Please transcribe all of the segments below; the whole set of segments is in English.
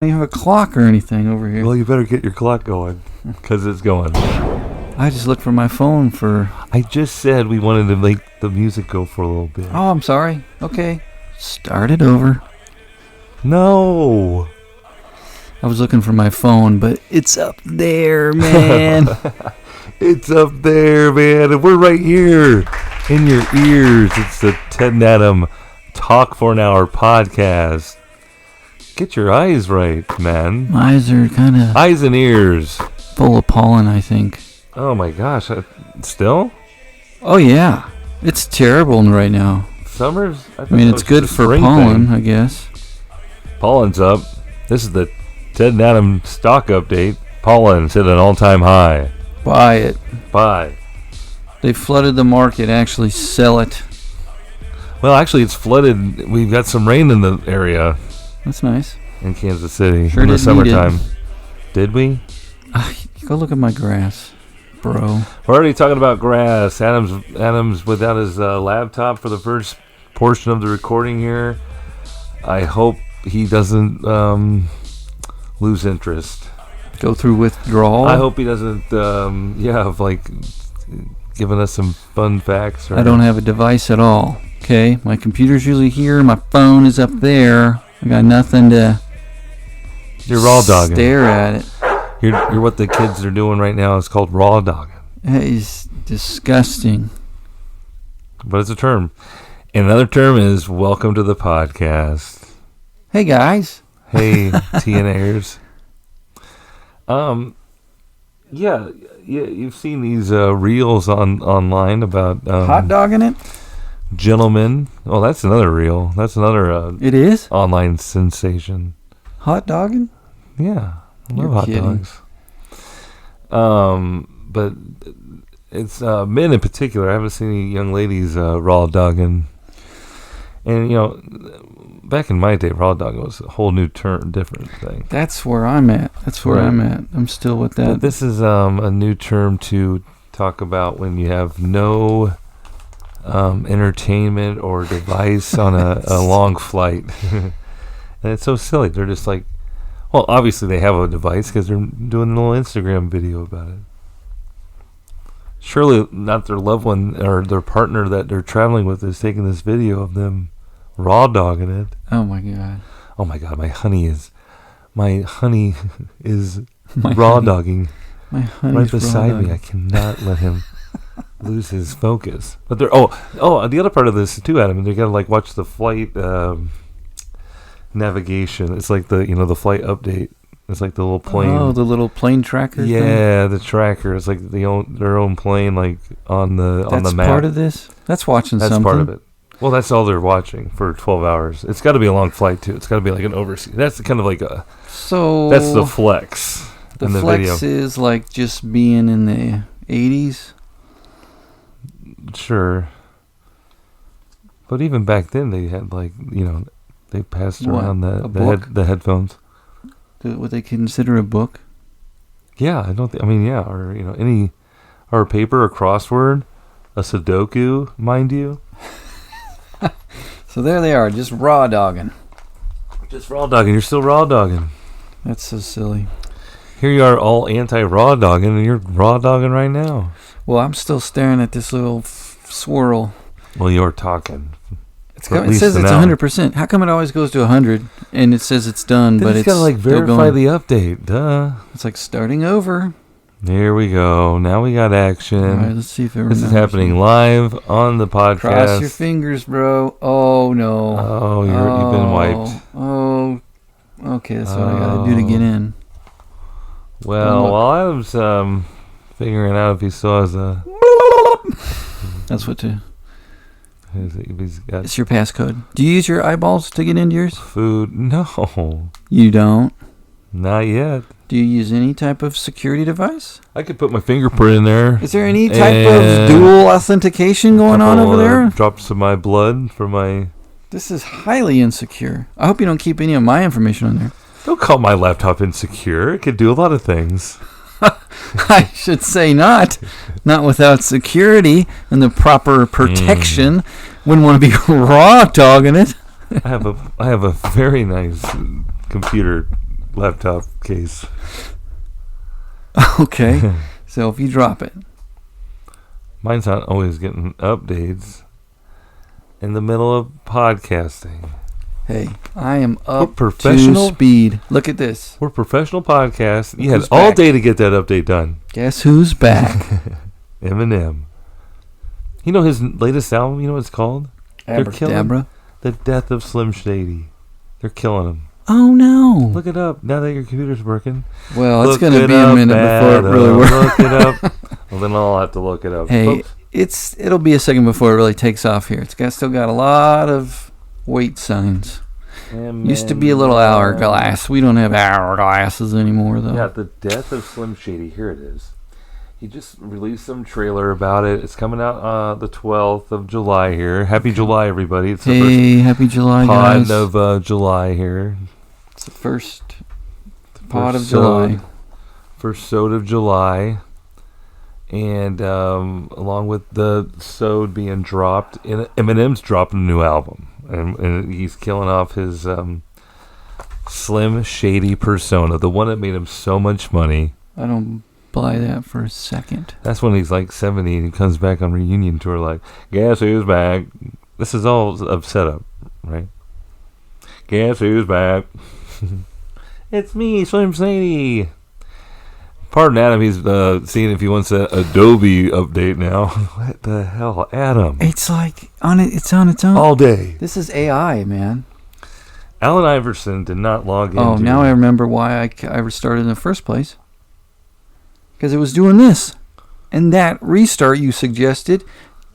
don't even have a clock or anything over here. Well, you better get your clock going, because it's going. I just looked for my phone for... I just said we wanted to make the music go for a little bit. Oh, I'm sorry. Okay. Start it over. No. I was looking for my phone, but it's up there, man. It's up there, man. And we're right here in your ears. It's the Ted and Adam Talk for an Hour podcast. Get your eyes right, man. My eyes are kind of... Eyes and ears. full of pollen, I think. Oh, my gosh. Still? Oh, yeah. It's terrible right now. Summer's... I mean, it's good for pollen, I guess. Pollen's up. This is the Ted and Adam stock update. Pollen's hit an all-time high. Buy it. Buy. They flooded the market. Actually, sell it. Well, actually, it's flooded. We've got some rain in the area. That's nice. In Kansas City. Sure in the did summertime. need it. Did we? Go look at my grass, bro. We're already talking about grass. Adam's without his laptop for the first portion of the recording here. I hope he doesn't lose interest. Go through withdrawal. I hope he doesn't, giving us some fun facts. I don't have a device at all. Okay, my computer's usually here. My phone is up there. I got nothing to. You're raw dogging. Stare at it. You're what the kids are doing right now. It's called raw dogging. That is disgusting. But it's a term. And another term is welcome to the podcast. Hey guys. Hey TNAers. Yeah, you've seen these reels online about hot dogging it. Gentlemen. Oh, that's another reel. That's another. It is online sensation. Hot dogging. Yeah, I love You're hot kidding. dogs. But it's men in particular. I haven't seen any young ladies raw dogging. And back in my day, raw dogging was a whole new term, different thing. That's where I'm at. I'm still with that. But this is a new term to talk about when you have no entertainment or device on a long flight. And it's so silly. They're just like, well, obviously they have a device because they're doing a little Instagram video about it. Surely not their loved one or their partner that they're traveling with is taking this video of them raw dogging it. Oh my god. Oh my god, my honey is raw dogging right beside me. I cannot let him lose his focus. But they're the other part of this too, Adam, they gotta like watch the flight navigation. It's like the the flight update. It's like the little plane. Oh, the little plane tracker. Yeah, the tracker. It's like their own plane, like on the map. That's part of this. That's watching That's something. part of it. Well, that's all they're watching for 12 hours. It's got to be a long flight too. It's got to be like an overseas. That's kind of like a. So that's the flex. The flex video is like just being in the 80s. Sure. But even back then, they had like they passed around the headphones. Would they consider a book? Yeah, I don't. Or any, or a paper, a crossword, a Sudoku, mind you. So there they are, just raw dogging. Just raw dogging. You're still raw dogging. That's so silly. Here you are, all anti-raw dogging, and you're raw dogging right now. Well, I'm still staring at this little swirl. Well, you're talking. It says it's 100%. How come it always goes to 100 and it says it's done, but it's got to like verify the update? Duh. It's like starting over. There we go. Now we got action. All right, let's see if it remembers. This is happening live on the podcast. Cross your fingers, bro. Oh no. Oh, you've been wiped. Oh. Okay, that's what I got to do to get in. Well, while Adam's figuring out if he still has a. That's what to. It's your passcode. Do you use your eyeballs to get into yours? Food? No. You don't? Not yet. Do you use any type of security device? I could put my fingerprint in there. Is there any type of dual authentication going on over there? Drops of my blood for my... This is highly insecure. I hope you don't keep any of my information on there. Don't call my laptop insecure. It could do a lot of things. I should say not. Not without security and the proper protection. Wouldn't want to be raw dogging it. I have a very nice computer laptop case. Okay. So if you drop it. Mine's not always getting updates in the middle of podcasting. Hey, I am up professional to speed. Look at this. We're professional podcasts. You Who's had all back? day to get that update done. Guess who's back? Eminem. You know his latest album? You know what it's called? They're killing Abracadabra. The Death of Slim Shady. They're killing him. Oh no. Look it up now that your computer's working. Well, it's Look going to it be a up, minute before it really Adam. works. Look it up. Well, then I'll have to look it up. Hey, Folks, it'll be a second before it really takes off here. Still got a lot of wait signs. Used to be a little hourglass. We don't have hourglasses anymore, though. Yeah, The Death of Slim Shady. Here it is. He just released some trailer about it. It's coming out the 12th of July here. Happy July, everybody. It's the Hey, happy July, first pod guys. of July here. It's the first pod of First July. Sode. First Sode of July. And along with the Sode being dropped, Eminem's dropping a new album. And he's killing off his Slim Shady persona, the one that made him so much money. I don't buy that for a second. That's when he's like 70 and he comes back on reunion tour like, guess who's back? This is all a setup, right? Guess who's back? It's me, Slim Shady. Pardon Adam, he's seeing if he wants that Adobe update now. What the hell, Adam? It's like it's on its own. All day. This is AI, man. Allen Iverson did not log in. Oh, now I remember why I restarted in the first place. Because it was doing this. And that restart you suggested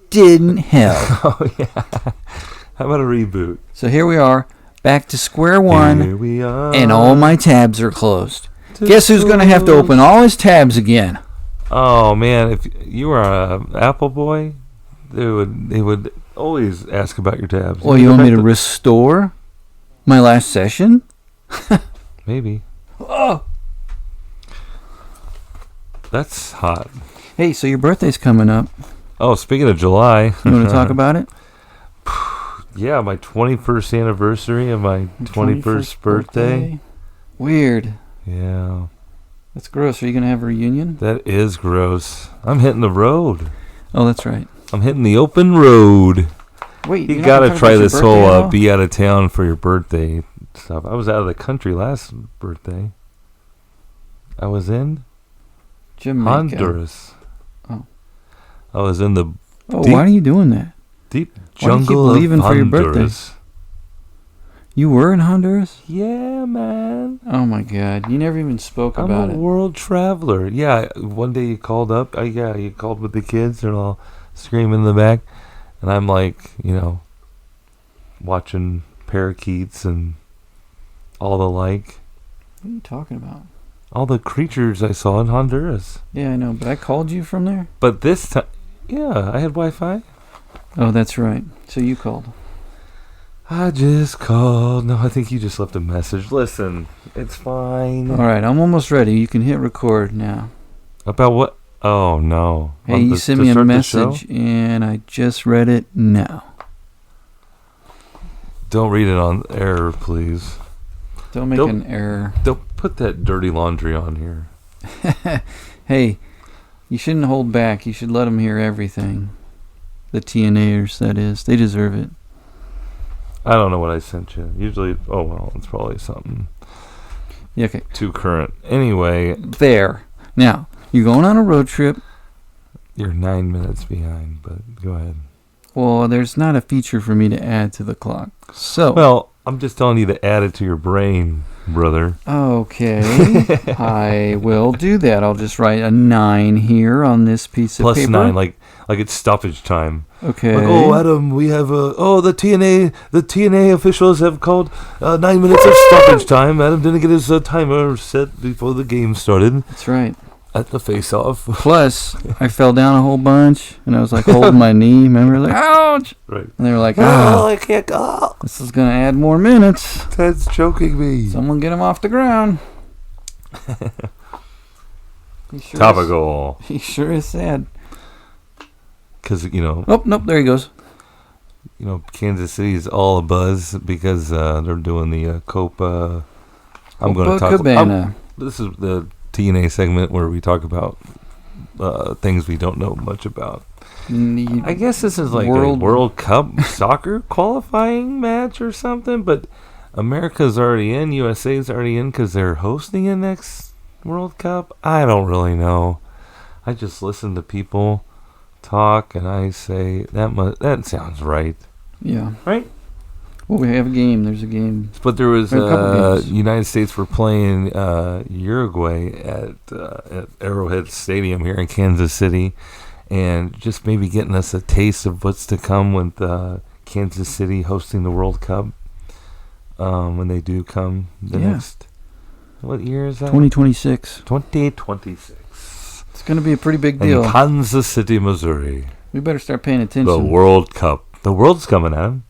didn't help. Oh, yeah. How about a reboot? So here we are, back to square one, Here we are. and all my tabs are closed. Guess who's going to have to open all his tabs again? Oh, man, if you were an Apple boy, they would always ask about your tabs. Well, you want me to restore my last session? Maybe. Oh. That's hot. Hey, so your birthday's coming up. Oh, speaking of July. You want to talk about it? Yeah, my 21st anniversary of my 21st birthday. Weird. Yeah. That's gross. Are you going to have a reunion? That is gross. I'm hitting the road. Oh, that's right. I'm hitting the open road. Wait, You you're not gotta gonna talk try about your this birthday whole at all? be out of town for your birthday stuff. I was out of the country last birthday. I was in Jamaica. Honduras. Oh. I was in the Oh, deep- why are you doing that? deep Why do you keep jungle leaving of for your birthday? Honduras. You were in Honduras? Yeah, man. Oh my God! You never even spoke I'm about a it. world traveler. Yeah, one day you called up. Yeah, you called with the kids. They're all screaming in the back. And I'm like, watching parakeets and all the like. What are you talking about? All the creatures I saw in Honduras. Yeah, I know, but I called you from there. But this time, yeah, I had Wi-Fi. Oh, that's right. So you called. I just called. No, I think you just left a message. Listen, it's fine. All right, I'm almost ready. You can hit record now. About what? Oh, no. Hey, you sent me a message, and I just read it now. Don't read it on air, please. Don't make an error. Don't put that dirty laundry on here. Hey, you shouldn't hold back. You should let them hear everything. The TNAers, that is. They deserve it. I don't know what I sent you. Usually, oh, well, it's probably something Yeah, okay. too current. Anyway, There. Now, you're going on a road trip. you're 9 minutes behind, but go ahead. Well, there's not a feature for me to add to the clock. So. Well, I'm just telling you to add it to your brain, brother. Okay. I will do that. I'll just write a 9 here on this piece of Plus paper. 9, like it's stoppage time. Okay. Like, oh, Adam, we have the TNA officials have called 9 minutes of stoppage time. Adam didn't get his timer set before the game started That's right. at the face-off. Plus, I fell down a whole bunch, and I was like holding my knee. Remember, like, ouch! Right. And they were like, Oh, I can't go. this is going to add more minutes. Ted's choking me. Someone get him off the ground. He sure Topical. He sure is sad. Because, Oh, nope, there he goes. Kansas City is all abuzz because they're doing the Copa I'm going to talk Copacabana. This is the TNA segment where we talk about things we don't know much about. I guess this is like a World Cup soccer qualifying match or something, but America's already in, USA's already in because they're hosting the next World Cup. I don't really know. I just listen to people talk and I say that sounds right. Yeah. Right? Well, we have a game. There's a game. But there was United States were playing Uruguay at Arrowhead Stadium here in Kansas City, and just maybe getting us a taste of what's to come with Kansas City hosting the World Cup when they do come next. What year is that? 2026. 2026. It's going to be a pretty big deal. In Kansas City, Missouri. We better start paying attention. The World Cup. The world's coming at 'em.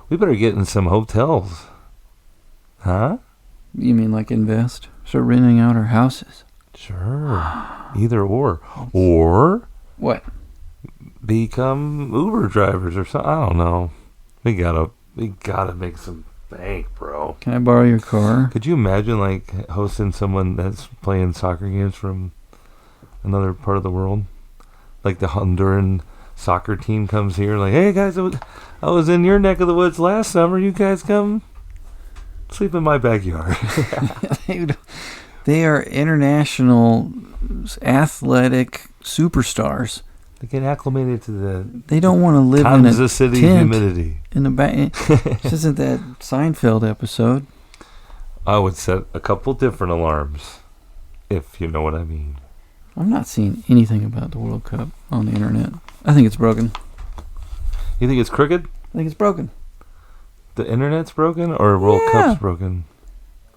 We better get in some hotels. Huh? You mean like invest? Start renting out our houses? Sure. Either or. Or what? Become Uber drivers or something. I don't know. We gotta make some bank, bro. Can I borrow your car? Could you imagine like hosting someone that's playing soccer games from another part of the world? Like the Honduran soccer team comes here like, hey guys, I was in your neck of the woods last summer. You guys come sleep in my backyard. They are international athletic superstars. They get acclimated to They don't want to live Kansas in a City tent humidity. in the back. This isn't that Seinfeld episode. I would set a couple different alarms, if you know what I mean. I'm not seeing anything about the World Cup on the internet. I think it's broken. You think it's crooked? I think it's broken. The internet's broken or World Cup's broken?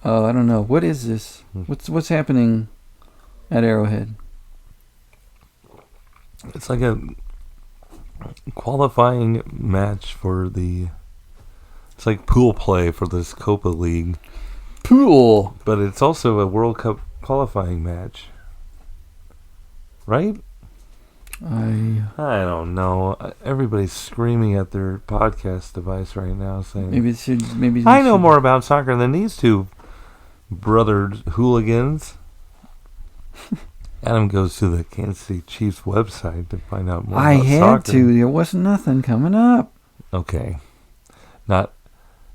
Oh, I don't know. What is this? What's happening at Arrowhead? It's like a qualifying match for it's like pool play for this Copa League. Pool! But it's also a World Cup qualifying match. Right? I don't know. Everybody's screaming at their podcast device right now saying maybe I know more about soccer than these two brother hooligans. Adam goes to the Kansas City Chiefs website to find out more about soccer. I had to. There wasn't nothing coming up. Okay. Not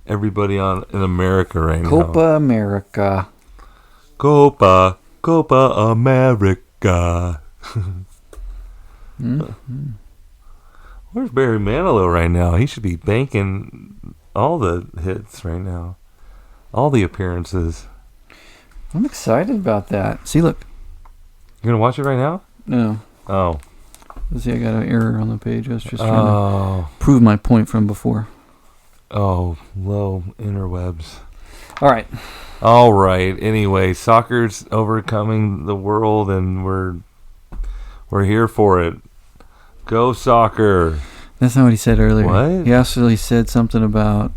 everybody in America right now. Copa America. Copa America. Mm-hmm. Where's Barry Manilow right now? He should be banking all the hits right now. All the appearances. I'm excited about that. See, look. You're going to watch it right now? No. Oh. See, I got an error on the page. I was just trying to prove my point from before. Oh, low interwebs. All right. Anyway, soccer's overcoming the world, and we're here for it. Go soccer. That's not what he said earlier. What? He actually said something about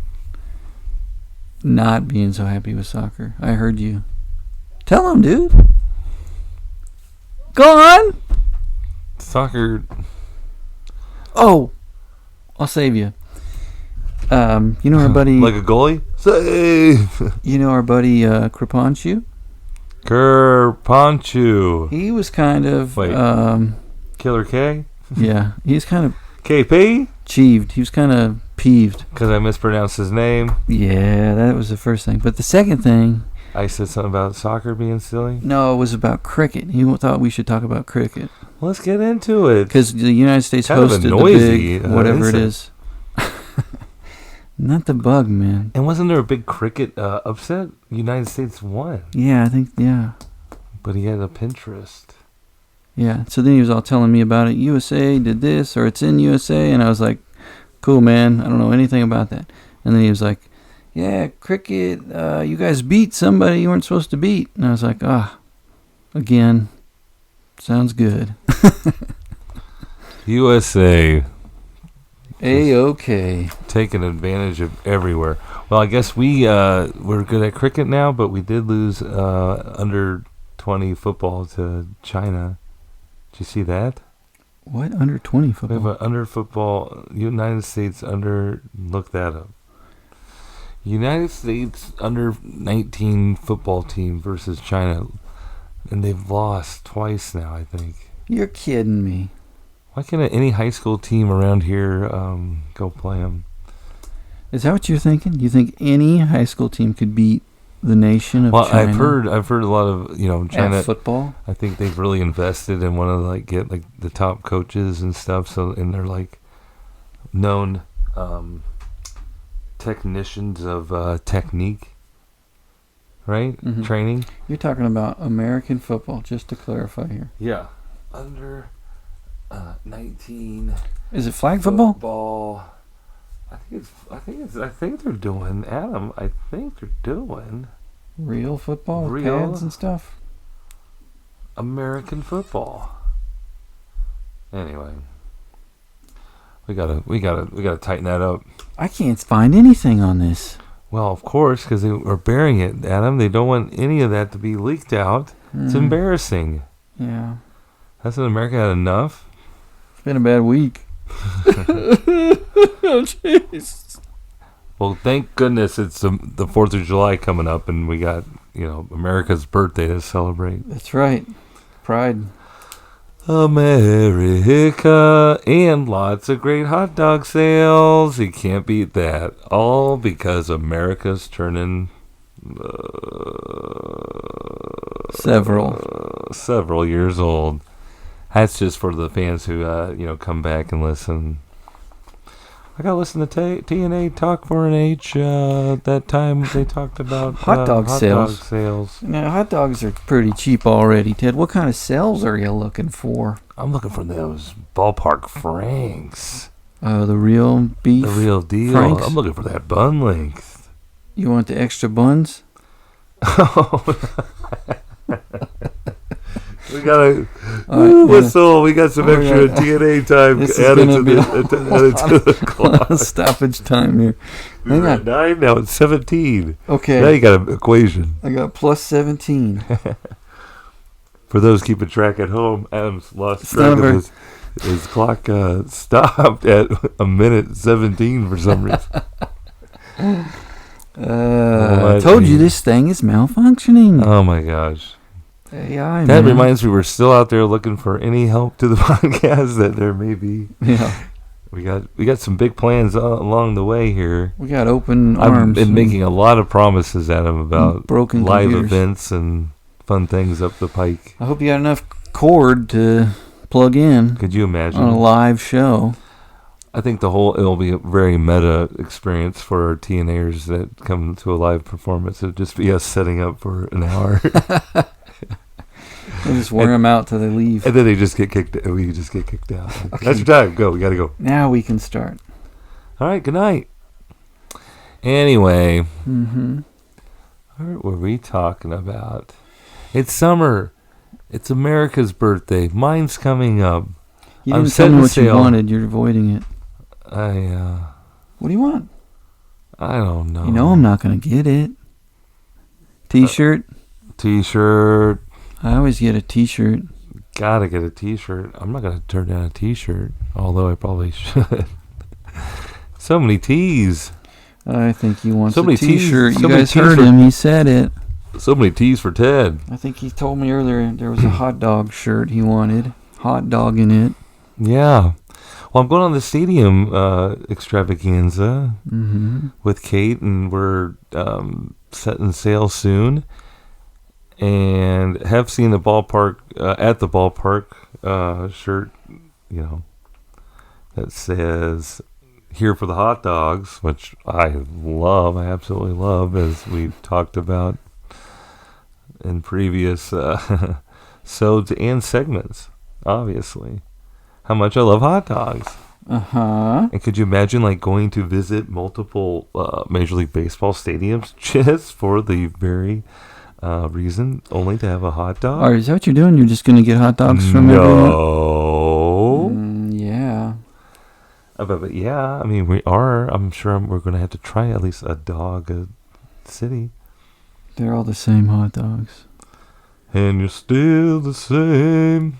not being so happy with soccer. I heard you. Tell him, dude. Go on. Soccer. Oh, I'll save you. You know our buddy... Like a goalie? Save! You know our buddy Kraponchu? Kerponchu. He was kind of... Wait. Killer K? Yeah. He's kind of... KP? Cheeved. He was kind of peeved. Because I mispronounced his name? Yeah, that was the first thing. But the second thing... I said something about soccer being silly? No, it was about cricket. He thought we should talk about cricket. Well, let's get into it. Because the United States kind hosted the big... whatever it is. Not the bug, man. And wasn't there a big cricket upset? United States won. Yeah, I think, yeah. But he had a Pinterest. Yeah, so then he was all telling me about it. USA did this, or it's in USA. And I was like, cool, man. I don't know anything about that. And then he was like, yeah, cricket, you guys beat somebody you weren't supposed to beat. And I was like, again, sounds good. USA. A-okay. Taking advantage of everywhere. Well, I guess we're good at cricket now, but we did lose under 20 football to China. Did you see that? What? Under 20 football? We have an under football, United States under, look that up. United States under 19 football team versus China, and they've lost twice now, I think. You're kidding me. Why can't any high school team around here go play them? Is that what you're thinking? You think any high school team could beat the nation of China? I've heard a lot of China at football. I think they've really invested and want to like get like the top coaches and stuff. So and they're like known technicians of technique, right? Mhm. Training. You're talking about American football, just to clarify here. Yeah, under 19. Is it flag football? Football. I think they're doing, Adam. I think they're doing Real football with Real? pads and stuff. American football. Anyway, we gotta tighten that up. I can't find anything on this. Well, of course, because they are burying it, Adam. They don't want any of that to be leaked out. It's embarrassing. Yeah. Hasn't America had enough? It's been a bad week. Oh, jeez. Well, thank goodness it's the 4th of July coming up, and we got, America's birthday to celebrate. That's right. Pride. America, and lots of great hot dog sales. You can't beat that. All because America's turning several years old. That's just for the fans who come back and listen. I got to listen to TNA Talk 4-H. That time they talked about hot dog sales. Now, hot dogs are pretty cheap already, Ted. What kind of sales are you looking for? I'm looking for those ballpark franks. The real beef? The real deal. Franks? I'm looking for that bun length. You want the extra buns? We got a whistle. We got some extra TNA time added to the clock. Stoppage time here. We were at 9, now it's 17. Okay. Now you got an equation. I got plus 17. For those keeping track at home, Adam's lost track of his clock stopped at a minute 17 for some reason. I told you this thing is malfunctioning. Oh my gosh. AI, that reminds me, we're still out there looking for any help to the podcast that there may be. Yeah. We got some big plans along the way here. We got open arms. I've been making a lot of promises, Adam, about broken live computers. events and fun things up the pike. I hope you got enough cord to plug in. Could you imagine? On a live show. I think it'll be a very meta experience for our TNAers that come to a live performance. It'll just be us setting up for an hour. We'll just wear them out till they leave. And then we just get kicked out. Okay. That's your time. Go. We got to go. Now we can start. All right. Good night. Anyway. Mm-hmm. What were we talking about? It's summer. It's America's birthday. Mine's coming up. You didn't tell me what you wanted. You're avoiding it. What do you want? I don't know. You know I'm not going to get it. T-shirt? T-shirt. I always get a T-shirt. Gotta get a T-shirt. I'm not gonna turn down a T-shirt, although I probably should. So many T's. I think he wants so a T-shirt. So you guys heard him. He said it. So many T's for Ted. I think he told me earlier there was a hot dog shirt he wanted. Hot dog in it. Yeah. Well, I'm going on the stadium extravaganza with Kate, and we're setting sail soon. And have seen the ballpark at the ballpark shirt, that says "Here for the hot dogs," which I love. I absolutely love, as we talked about in previous sodes and segments. Obviously, how much I love hot dogs. And could you imagine going to visit multiple Major League Baseball stadiums just for the very reason only to have a hot dog? Or is that what you're doing? You're just going to get hot dogs from everyone? Yeah. But yeah, I mean, we are. I'm sure we're going to have to try at least a dog a city. They're all the same hot dogs. And you're still the same.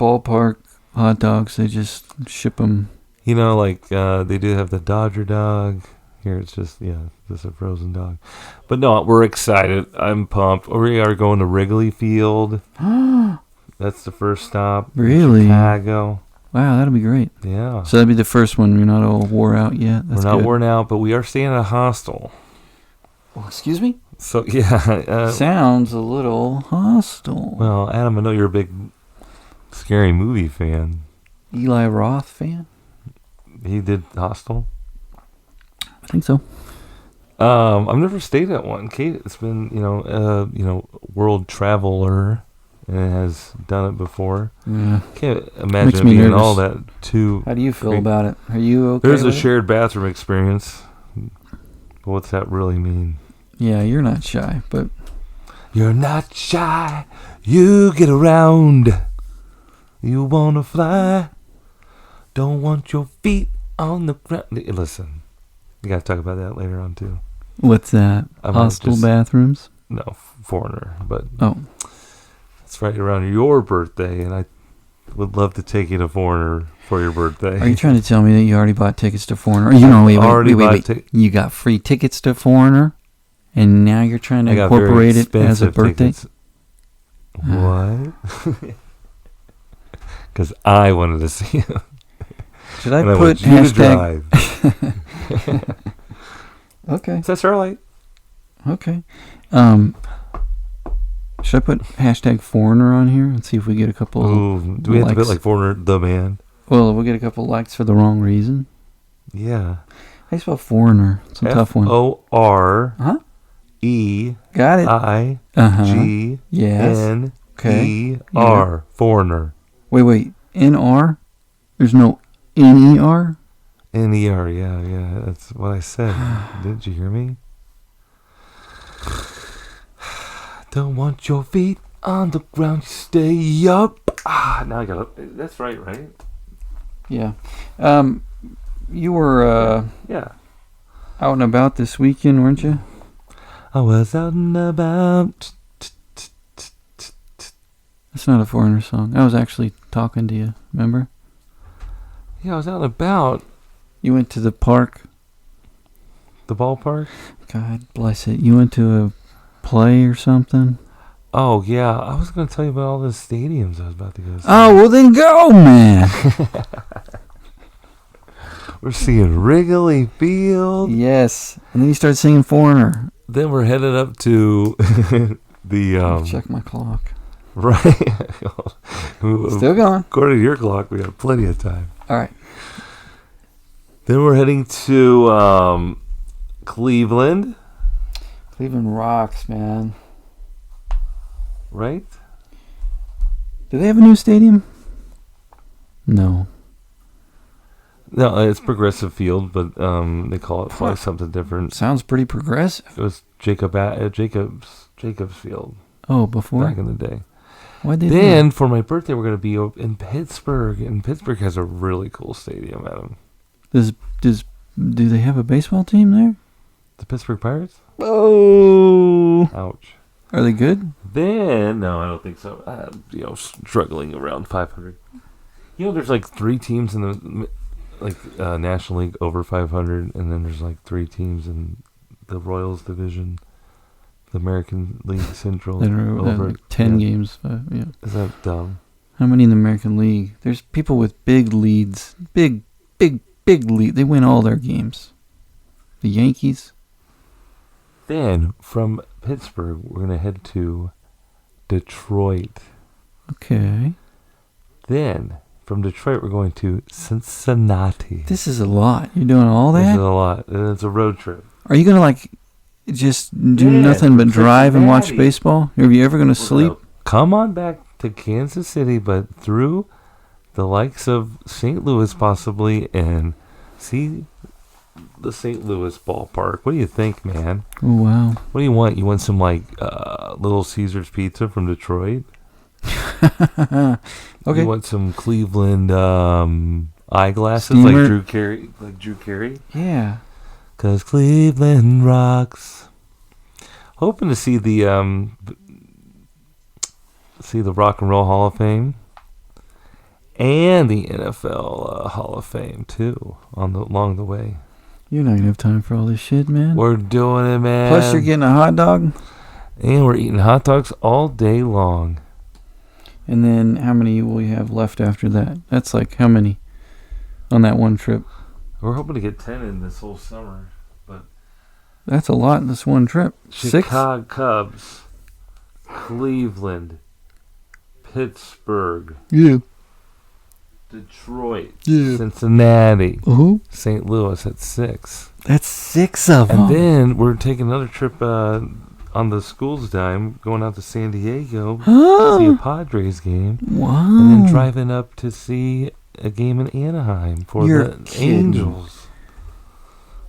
Ballpark hot dogs, they just ship them. They do have the Dodger dog. Here it's just a frozen dog. But no, we're excited. I'm pumped. We are going to Wrigley Field. That's the first stop. Really? Chicago. Wow, that'll be great. Yeah. So that'll be the first one. You're not all wore out yet. That's we're not good. worn out, but we are staying at a hostel. Well, excuse me? So, yeah. Sounds a little hostile. Well, Adam, I know you're a big scary movie fan. Eli Roth fan? He did Hostel? I think so. I've never stayed at one. Kate, it's been, world traveler and has done it before. Yeah. Can't imagine Makes it me being nervous. all that too. How do you feel great. about it? Are you okay? There's a with it? shared bathroom experience. What's that really mean? Yeah, you're not shy, but You're not shy. You get around. You wanna fly. Don't want your feet on the ground. Listen, you gotta talk about that later on too. what's that? I might Hostel just- bathrooms? No, foreigner, but Oh, it's right around your birthday, and I would love to take you to Foreigner for your birthday. are you trying to tell me that you already bought tickets to Foreigner? Wait. You got free tickets to Foreigner, and now you're trying to I got very incorporate it as a expensive birthday? tickets. What? Because I wanted to see him. Should I And I put want you to hashtag? drive. Okay, Is that Starlight? okay. Should I put hashtag Foreigner on here and see if we get a couple? Ooh, do we have to put likes? like Foreigner the man? Well, we'll get a couple likes for the wrong reason. Yeah. How do you spell Foreigner? It's a tough one. F-O-R-E-I-G-N-E-R. Huh? Got it. Yes. Okay. Foreigner. Wait. N-R? There's no N-E-R? N-E-R, yeah. That's what I said. Didn't you hear me? Don't want your feet on the ground. Stay up. Now I got up. That's right? Yeah. You were Yeah. out and about this weekend, weren't you? I was out and about. That's not a Foreigner song. I was actually talking to you, remember? Yeah, I was out and about. You went to the park. The ballpark? God bless it. You went to a play or something? Oh, yeah. I was going to tell you about all the stadiums I was about to go see. Oh, well then go, man. We're seeing Wrigley Field. Yes. And then you started singing Foreigner. Then we're headed up to the... Check my clock. Right. Still going. According to your clock, we got plenty of time. All right. Then we're heading to Cleveland. Cleveland rocks, man. Right? Do they have a new stadium? No. No, it's Progressive Field, but they call it probably something different. Sounds pretty progressive. It was Jacobs Field Oh, before? back in the day. Why'd they do Then for my birthday, we're going to be in Pittsburgh, and Pittsburgh has a really cool stadium, Adam. that? Do they have a baseball team there? The Pittsburgh Pirates? Oh. Ouch. Are they good? Then, no, I don't think so. Struggling around 500. There's like 3 teams in the National League over 500, and then there's like 3 teams in the Royals division, the American League Central. That are over like 10 games. Yeah. Is that dumb? How many in the American League? There's people with big leads. Big lead. They win all their games. The Yankees. Then from Pittsburgh, we're gonna head to Detroit. Okay. Then from Detroit, we're going to Cincinnati. This is a lot. You're doing all This is that? a lot, and it's a road trip. Are you going to just do Yeah, nothing but drive and watch Cincinnati. baseball? Are you ever going to sleep? Come on back to Kansas City, but through the likes of St. Louis possibly, and see the St. Louis ballpark. What do you think, man? Oh, wow. What do you want? You want some Little Caesars pizza from Detroit? Okay. You want some Cleveland eyeglasses Steamer. like Drew Carey? Yeah. 'Cause Cleveland rocks. Hoping to see the Rock and Roll Hall of Fame and the NFL Hall of Fame too along the way. You're not gonna have time for all this shit, man. We're doing it, man. Plus, you're getting a hot dog. And we're eating hot dogs all day long. And then how many will you have left after that? That's like how many on that one trip? We're hoping to get 10 in this whole summer. But That's a lot in this one trip. 6? Chicago Cubs, Cleveland, Pittsburgh, Yeah. Detroit, Yeah. Cincinnati, Uh-huh. St. Louis at 6. That's 6 of them. And then we're taking another trip on the school's dime, going out to San Diego to see a Padres game. Wow. And then driving up to see a game in Anaheim for You're the kidding. Angels.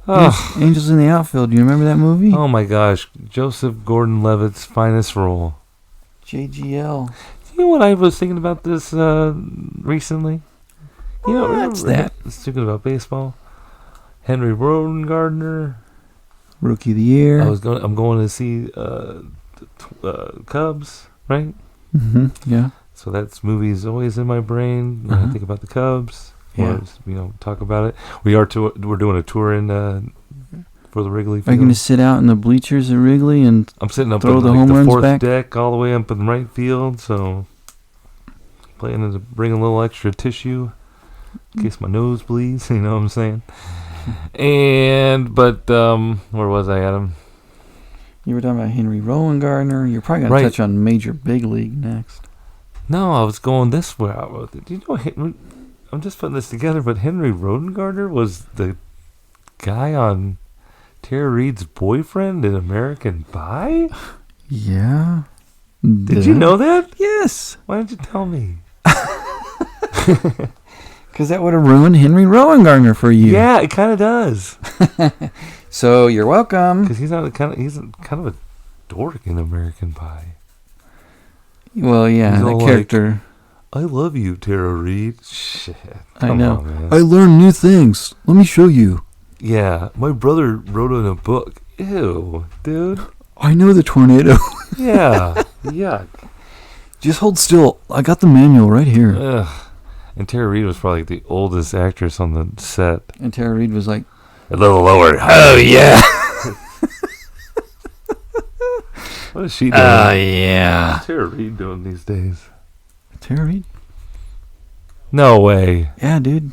Yes, Oh, Angels in the Outfield. Do you remember that movie? oh my gosh. Joseph Gordon-Levitt's finest role. JGL. You know what I was thinking about this recently? You know, What's that? Speaking about baseball, Henry Rodengartner. Rookie of the Year. I'm going to see Cubs, right? Mm-hmm. Yeah. So that's movies always in my brain when I think about the Cubs. Yeah. Or, talk about it. We're doing a tour in for the Wrigley Are you Field. going to sit out in the bleachers at Wrigley and I'm sitting up throw in the home the runs fourth back? deck, all the way up in right field. So planning to bring a little extra tissue in case my nose bleeds. You know what I'm saying? But where was I, Adam? you were talking about Henry Rowan-Gardner? You're probably going Right. to touch on Major Big League next. No, I was going this way. Do you know? I'm just putting this together, but Henry Rodengartner was the guy on Tara Reid's boyfriend in American Pie. Yeah. Did you know that? Yes. Why didn't you tell me? Because that would have ruined Henry Rowan-Gardner for you. Yeah, it kind of does. So you're welcome. Because he's kind of a dork in American Pie. Well, yeah, He's the all character. I love you, Tara Reid. Shit. I Come know. on, man. I learned new things. Let me show you. Yeah, my brother wrote in a book. Ew, dude. I know the tornado. Yeah. Yuck. Just hold still. I got the manual right here. Ugh. And Tara Reid was probably the oldest actress on the set. And Tara Reid was like, A little lower. Oh, yeah. What is she doing? yeah. What's Tara Reid doing these days? Tara Reid? No way. Yeah, dude.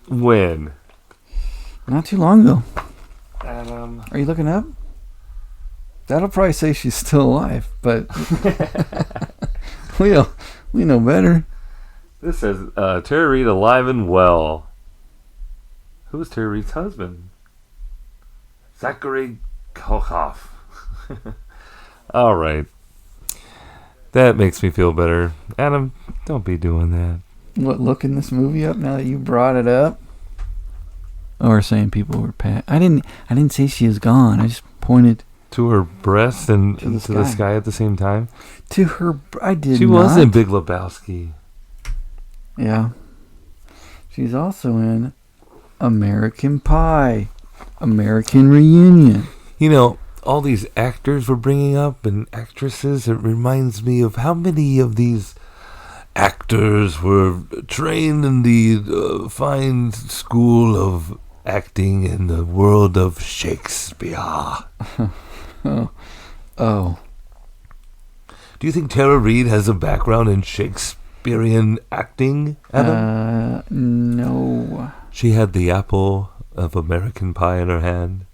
When? Not too long ago. Adam. Are you looking up? That'll probably say she's still alive, but we know better. This says Tara Reid alive and well. Who was Tara Reid's husband? Zachary Kolkhoff. All right. That makes me feel better. Adam, don't be doing that. What, looking this movie up now that you brought it up? Or saying people were I didn't say she is gone. I just pointed To her breast and To the to the sky. sky at the same time. to her. I did. She not. was in Big Lebowski. Yeah. She's also in American Pie, American Reunion. You know, all these actors we're bringing up and actresses, it reminds me of how many of these actors were trained in the fine school of acting in the world of Shakespeare. Oh. Do you think Tara Reid has a background in Shakespearean acting, Adam? No. She had the apple of American Pie in her hand,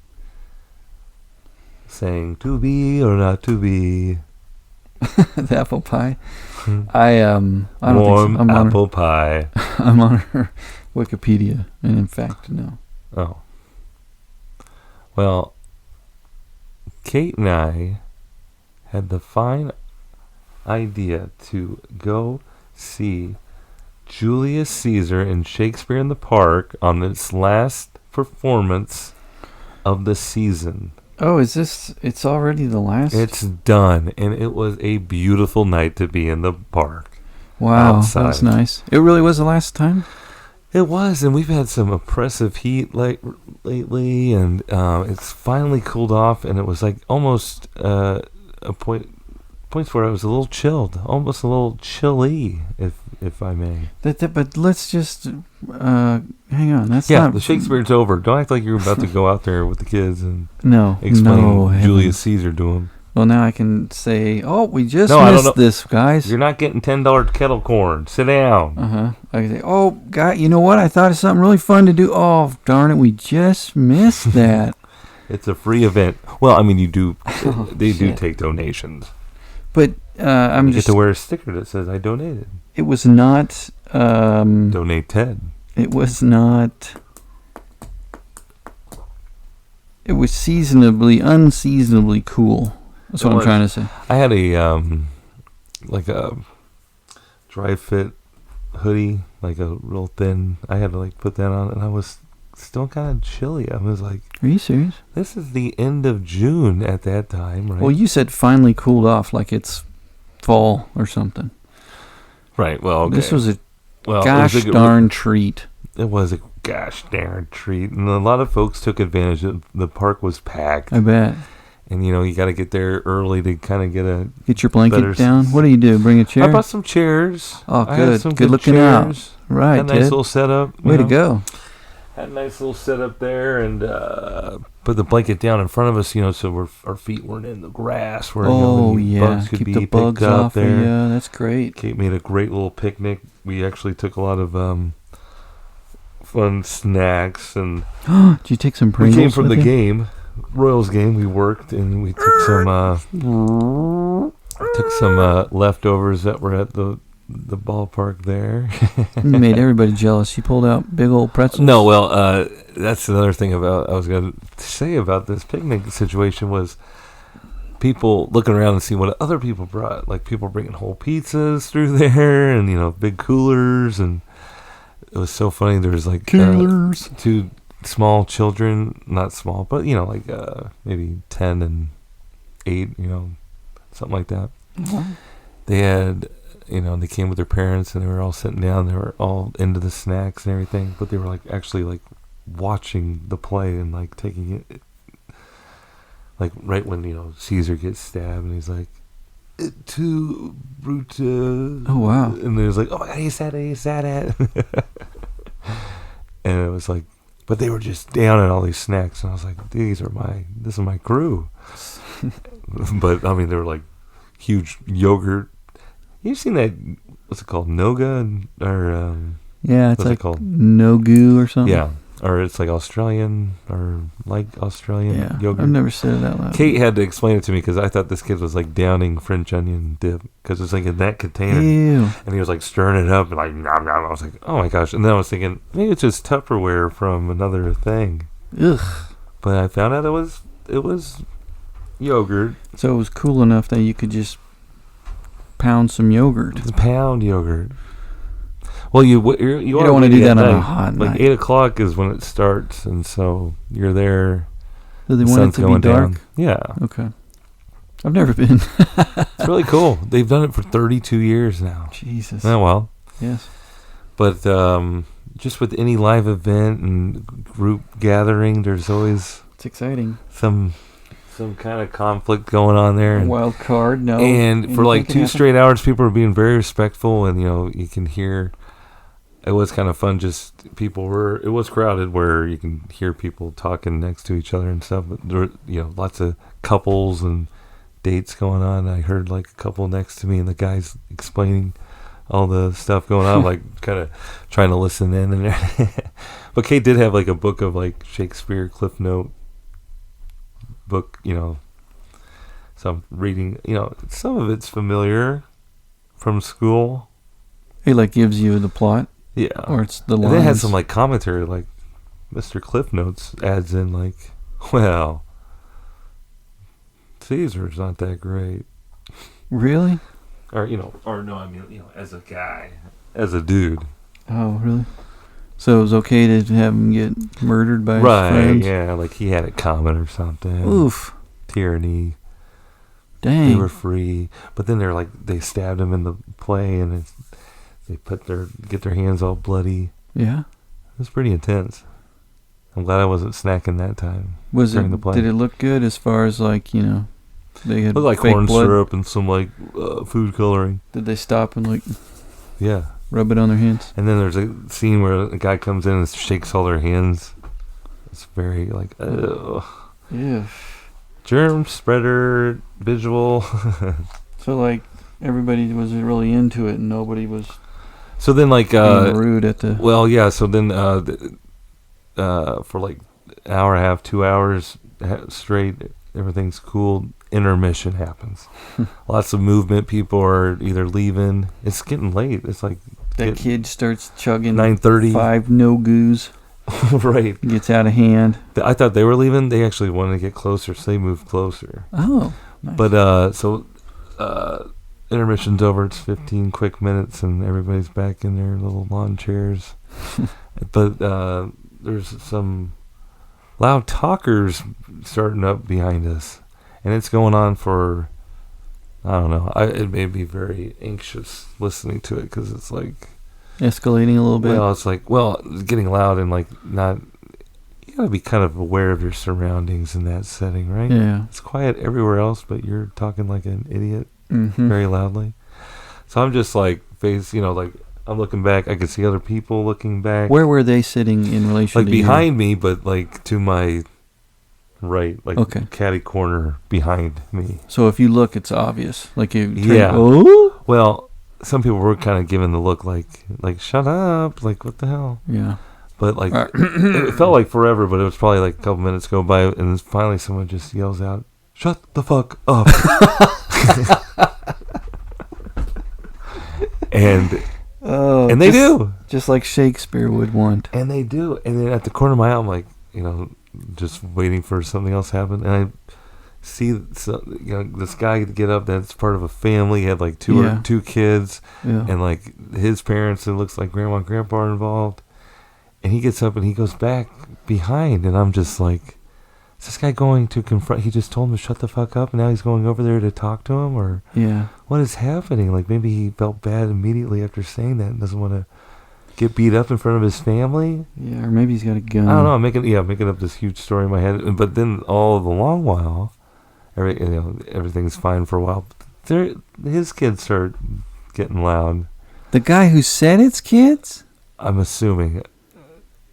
saying, "To be or not to be." The apple pie. I don't Warm think so. apple pie. I'm on her Wikipedia, and in fact, no. Oh. Well, Kate and I had the fine idea to go see Julius Caesar in Shakespeare in the Park on its last performance of the season. Oh, it's already the last? It's done, and it was a beautiful night to be in the park. Wow, outside. that's nice. It really was the last time? It was, and we've had some oppressive heat lately, and it's finally cooled off, and it was like almost points where I was a little chilled, almost a little chilly, if I may. But let's just hang on. That's Yeah, not the Shakespeare's over. Don't act like you're about to go out there with the kids and no explain Julius heavens. Caesar to them. Well, now I can say, oh, we just No, I don't missed know. this, guys. You're not getting $10 kettle corn. Sit down. I can say, oh, guy, you know what? I thought of something really fun to do. Oh, darn it, we just missed that. It's a free event. Well, I mean, you do. They do shit. take donations. But I'm You just. get to wear a sticker that says "I donated." It was not. Donate Ted. It was not. It was unseasonably cool. That's what I'm trying to say. I had a like a dry fit hoodie, like a real thin. I had to like put that on, and I was still kind of chilly. I was like, Are you serious? this is the end of June at that time, right? Well, you said finally cooled off, like it's fall or something. Right. Well, okay. This was a well, gosh darn treat. It was a gosh darn treat, and a lot of folks took advantage of. The park was packed, I bet. and you got to get there early to kind of Get your blanket better down. What do you do? Bring a chair? I brought some chairs. Oh, I had good. some Good looking out. Right, Had a nice Ted. little setup. Way to go. Had a nice little setup there, and put the blanket down in front of us, so our feet weren't in the grass where Oh, the yeah. bugs could Keep be the bugs picked up off there. Yeah, that's great. Kate made a great little picnic. We actually took a lot of fun snacks, and Did you take some we Pringles came from with the you? game, Royals game. We worked, and we took some leftovers that were at the ballpark there. You made everybody jealous. You pulled out big old pretzels. No, well, that's another thing I was going to say about this picnic situation was people looking around and see what other people brought. Like people bringing whole pizzas through there, and big coolers, and it was so funny. There was like Coolers. two small children, not small, but like maybe 10 and 8, something like that. Mm-hmm. They had. They came with their parents, and they were all sitting down. They were all into the snacks and everything, but they were actually watching the play and taking it. Right when Caesar gets stabbed, and he's like, "To Brutus." Oh, wow. And there's like, "Oh, he said it." And it was but they were just down at all these snacks, and I was like, this is my crew. But I mean, they were huge yogurt. You've seen that? What's it called? Noga or Yeah, it's what's it like called? no goo or something. Yeah, or it's Australian or Australian Yeah, yogurt. I've never said it out loud. Kate had to explain it to me because I thought this kid was downing French onion dip because it's in that container, Ew. and he was stirring it up and nom nom. I was like, oh my gosh! And then I was thinking maybe it's just Tupperware from another thing. Ugh. But I found out it was yogurt. So it was cool enough that you could just pound some yogurt. It's pound yogurt. Well, you don't want to do that on a hot night. 8:00 is when it starts, and so you're there. Do they The want sun's it to be going dark? down. Yeah, Okay. I've never been. it's really cool. They've done it for 32 years now. Jesus. Oh well, Yes. but just with any live event and group gathering, there's always It's exciting. some kind of conflict going on there. And, Wild card, no. and for Anything can 2 happen. straight hours, people were being very respectful, and you can hear. It was kind of fun. Just it was crowded where you can hear people talking next to each other and stuff. But there were, lots of couples and dates going on. I heard a couple next to me, and the guy's explaining all the stuff going on, kind of trying to listen in. And but Kate did have a book of Shakespeare Cliff Note book, so I'm reading, some of it's familiar from school. It gives you the plot, Yeah. or it's the And lines. then it had some commentary, Mr. Cliff Notes adds in well, Caesar's not that great. Really? Or no, I mean, as a guy, as a dude. Oh, really? So it was okay to have him get murdered by his Right, friends? yeah, he had it coming or something. Oof. Tyranny. Dang. They were free. But then they stabbed him in the play, and they get their hands all bloody. Yeah. It was pretty intense. I'm glad I wasn't snacking that time. Was during it? the play. Did it look good as far as They had Looked like fake corn blood. syrup and some like food coloring. Did they stop and like Yeah. rub it on their hands? And then there's a scene where a guy comes in and shakes all their hands. It's very like, ugh. Yeah. Germ spreader visual. So like everybody was really into it and nobody was So then like being rude at the. well, yeah, so then for like an hour and a half, 2 hours straight, everything's cool. Intermission happens. Lots of movement. People are either leaving. It's getting late. It's like That kid starts chugging 9:30. 5 no goos. Right. Gets out of hand. I thought they were leaving. They actually wanted to get closer, so they moved closer. Oh. Nice. But intermission's over. It's 15 quick minutes, and everybody's back in their little lawn chairs. But there's some loud talkers starting up behind us, and it's going on for, I don't know. It made me very anxious listening to it because it's like Escalating a little bit. well, it's like it's getting loud and like not. You gotta be kind of aware of your surroundings in that setting, right? Yeah. It's quiet everywhere else, but you're talking like an idiot Mm-hmm. very loudly. So I'm just like like I'm looking back. I could see other people looking back. Where were they sitting in relation Like to behind me, but like to my right, like Okay. catty corner behind me. you? So if you look, it's obvious. Like you turn, Yeah. Oh? Well, some people were kind of giving the look like shut up, like what the hell. Yeah. But like it felt like forever, but it was probably like a couple minutes go by, and then finally someone just yells out, "Shut the fuck up!" and they do, just like Shakespeare would want. and they do, and then at the corner of my eye, I'm like, just waiting for something else to happen, and I see this guy get up. That's part of a family. He had like two kids, Yeah. and like his parents. It looks like grandma and grandpa are involved. And he gets up and he goes back behind, and I'm just like, is this guy going to confront? He just told him to shut the fuck up, and now he's going over there to talk to him, or Yeah. what is happening? Like maybe he felt bad immediately after saying that and doesn't want to get beat up in front of his family. Yeah. Or maybe he's got a gun. I don't know. I'm making up this huge story in my head, but then all the long while, everything's fine for a while. His kids start getting loud. The guy who said it's kids? I'm assuming.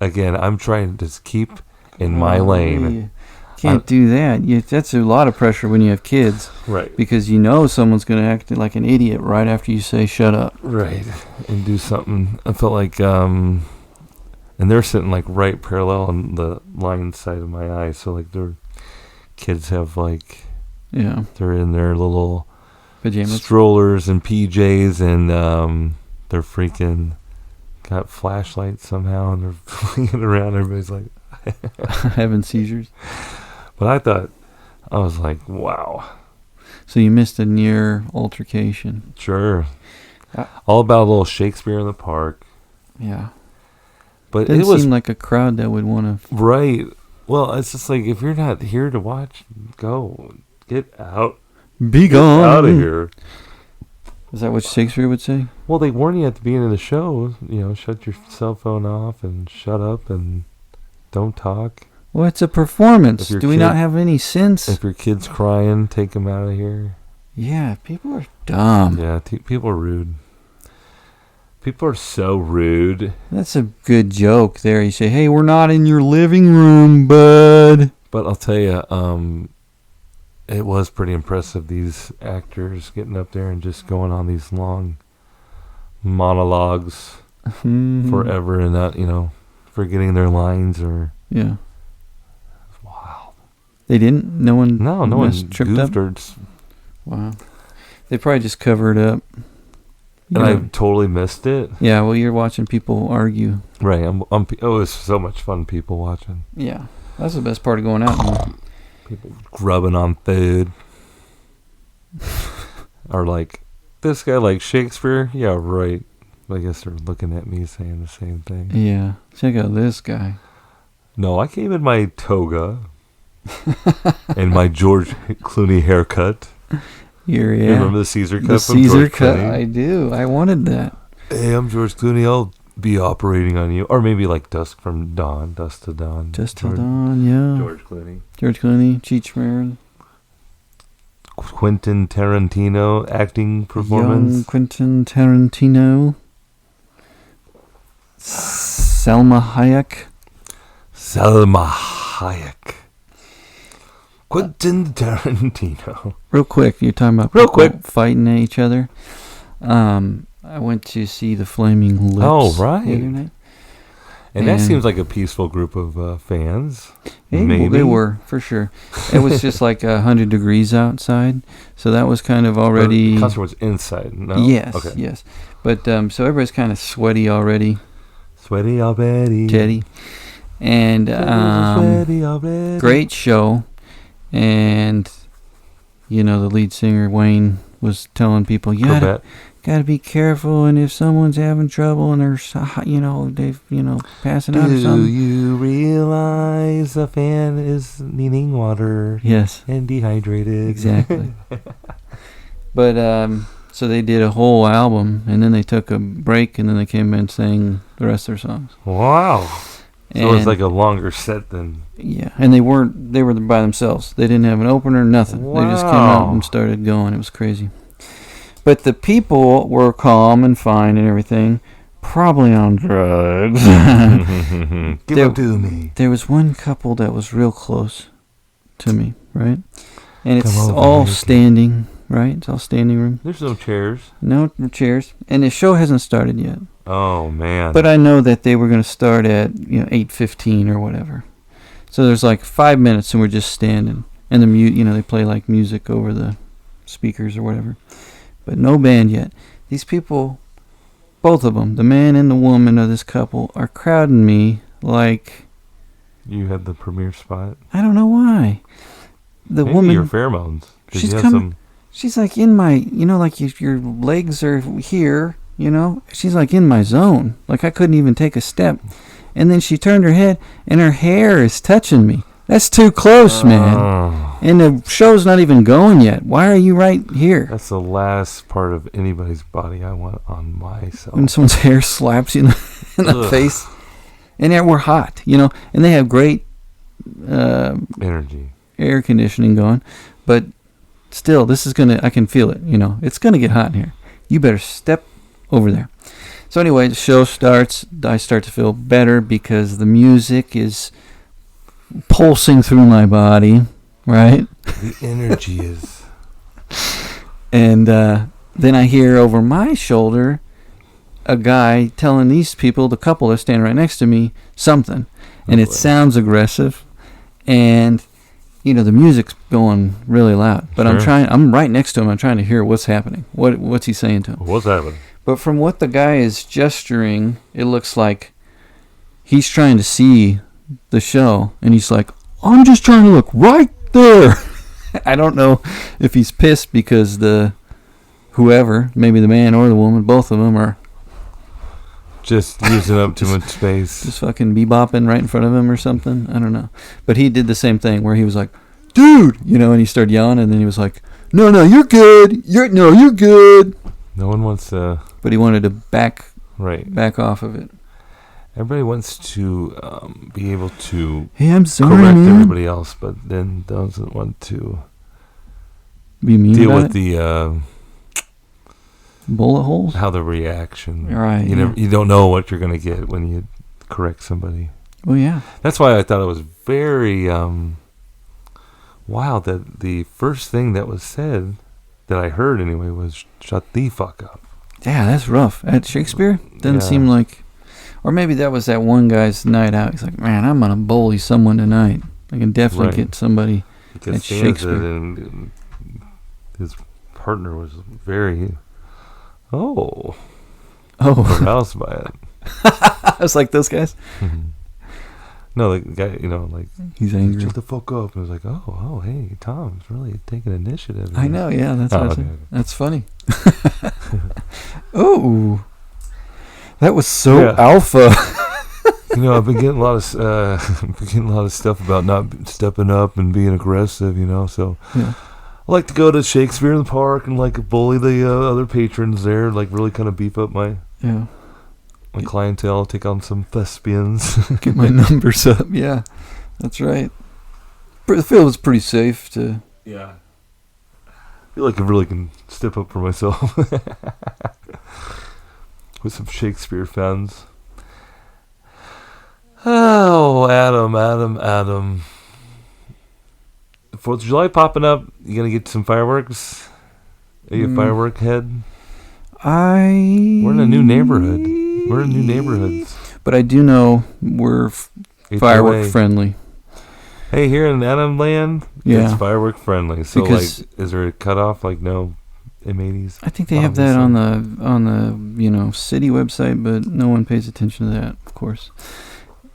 Again, I'm trying to keep in my lane. You can't do that. That's a lot of pressure when you have kids. Right. Because someone's going to act like an idiot right after you say shut up. Right. And do something. I felt like, and they're sitting like right parallel on the line side of my eye. So like their kids have like, Yeah. they're in their little Pajamas. strollers and PJs, and they're freaking got flashlights somehow, and they're flinging around. Everybody's like Having seizures. But I was like, wow. So you missed a near altercation. Sure. All about a little Shakespeare in the park. Yeah. But Didn't it was seem like a crowd that would want to. right. Well, it's just like, if you're not here to watch, go. Get out. Be gone. Get out of here. Is that what Shakespeare would say? Well, they warn you at the beginning of the show, shut your cell phone off and shut up and don't talk. Well, it's a performance. If your Do we kid- not have any sense? If your kid's crying, take them out of here. Yeah, people are dumb. Yeah, people are rude. People are so rude. That's a good joke there. You say, hey, we're not in your living room, bud. But I'll tell you, it was pretty impressive, these actors getting up there and just going on these long monologues forever and not, forgetting their lines or... Yeah. Wow. They didn't? No one tripped up? or... Wow. They probably just cover it up. And I totally missed it. Yeah, well, you're watching people argue. Right. It was so much fun, people watching. Yeah. That's the best part of going out. Man. People grubbing on food. Or like, this guy like Shakespeare? Yeah, right. I guess they're looking at me saying the same thing. Yeah. Check out this guy. No, I came in my toga and my George Clooney haircut. You remember the Caesar cut? The from Caesar George cut. Clooney? I do. I wanted that. Hey, I'm George Clooney. I'll be operating on you. Or maybe like dusk to dawn. Just till dawn, yeah. George Clooney. George Clooney, Cheech Marin. Quentin Tarantino acting performance. Young Quentin Tarantino. Selma Hayek. Quentin Tarantino. Real quick, you're talking about Real people quick. fighting each other. I went to see the Flaming Lips Oh, right. the other night. And that And- seems like a peaceful group of fans. Well, they were, for sure. It was just like 100 degrees outside, so that was kind of already... The concert was inside, no? Yes, Okay. yes. But, so everybody's kind of sweaty already, Sweaty already. Teddy. And, Sweaty already. great show. And, the lead singer, Wayne, was telling people, you gotta be careful, and if someone's having trouble and they're, passing out or Do something. you realize a fan is needing water Yes, and dehydrated? exactly. But, so they did a whole album, and then they took a break, and then they came in and sang the rest of their songs. Wow. So And, it's like a longer set than... yeah, and they were by themselves. They didn't have an opener, nothing. They just came out and started going. It was crazy. But the people were calm and fine and everything, probably on drugs. Give it to me. There was one couple that was real close to me, right? And it's Come over, all Ricky. standing, right? It's all standing room. There's no chairs. No chairs. And the show hasn't started yet. Oh, man. But I know that they were going to start at 8:15 or whatever. So there's like 5 minutes and we're just standing. And they play like music over the speakers or whatever. But no band yet. These people, both of them, the man and the woman of this couple, are crowding me like... You had the premiere spot? I don't know why. The Maybe woman... your pheromones. Did She's you have coming... She's like in my... like if your legs are here, She's like in my zone. Like I couldn't even take a step. And then she turned her head and her hair is touching me. That's too close, man. Oh. And the show's not even going yet. Why are you right here? That's the last part of anybody's body I want on myself. When someone's hair slaps you in the Ugh. face. And we're hot, And they have great Energy. air conditioning going. But still, I can feel it, It's going to get hot in here. You better step over there. So anyway, the show starts. I start to feel better because the music is pulsing through my body, right? The energy is... And then I hear over my shoulder a guy telling these people, the couple that's standing right next to me, something. And it sounds aggressive. And, the music's going really loud. But Sure. I'm right next to him. I'm trying to hear what's happening. What's he saying to him? What's happening? But from what the guy is gesturing, it looks like he's trying to see the show. And he's like, I'm just trying to look right there. I don't know if he's pissed because whoever, maybe the man or the woman, both of them are Just using up too much space. just fucking bebopping right in front of him or something. I don't know. But he did the same thing where he was like, dude, and he started yelling and then he was like, no, you're good. You're good. No one wants to... But he wanted to back off of it. Everybody wants to be able to Hey, I'm sorry, correct man. everybody else, but then doesn't want to Be mean deal about with it? the Bullet holes? how the reaction. Right, You don't know what you're gonna get when you correct somebody. Well, yeah. That's why I thought it was very wild that the first thing that was said that I heard anyway was "shut the fuck up." Yeah, that's rough. At Shakespeare? Doesn't Yeah. seem like... Or maybe that was that one guy's night out. He's like, man, I'm going to bully someone tonight. I can definitely Right. get somebody Because at Stanza Shakespeare. and his partner was very aroused by it. I was like, those guys? No, the guy, like, He's angry. shut the fuck up. And it was like, oh, hey, Tom's really taking initiative. I know, yeah, that's Oh, what I okay, said. okay. That's funny. Oh, that was so Yeah. alpha. I've been getting a lot of stuff about not stepping up and being aggressive. So Yeah. I like to go to Shakespeare in the Park and like bully the other patrons there, like really kind of beef up my Yeah. clientele, take on some thespians. Get my numbers up. Yeah, that's right. The field was pretty safe to... Yeah. feel like I really can step up for myself with some Shakespeare fans. Oh, Adam. 4th of July popping up. You gonna get some fireworks? Are you a firework head? We're in a new neighborhood. We're in new neighborhoods. But I do know we're firework friendly. Hey, here in Adam land, it's firework friendly. So, because like, is there a cutoff? Like, no M80s? I think they have that on the city website, but no one pays attention to that, of course.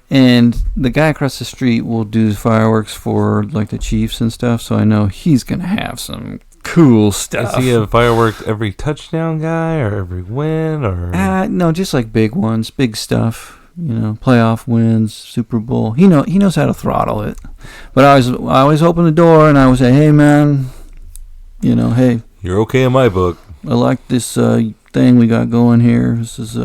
And the guy across the street will do fireworks for like the Chiefs and stuff. So I know he's gonna have some cool stuff. Is he a fireworks every touchdown guy or every win or? No, just like big ones, big stuff. Playoff wins, Super Bowl. He knows how to throttle it. But I always open the door and I would say, "Hey, man, hey, you're okay in my book. I like this thing we got going here. This is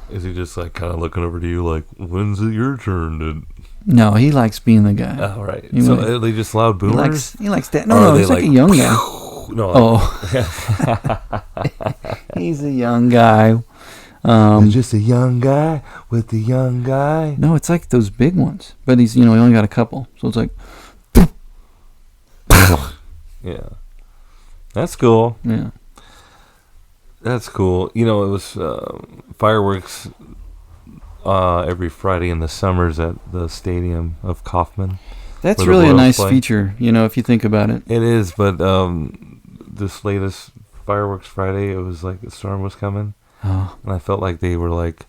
Is he just like kind of looking over to you like, when's it your turn? No, he likes being the guy. Oh, right. So are they just loud boomers? He likes that. No, he's like a young guy. No. He's a young guy. Just a young guy with the young guy. No, it's like those big ones, but he's he only got a couple, so it's like. Yeah, that's cool. Yeah, that's cool. It was fireworks every Friday in the summers at the stadium of Kaufman. That's really a nice feature, if you think about it. It is, but this latest fireworks Friday, it was like the storm was coming. Oh. And I felt like they were like,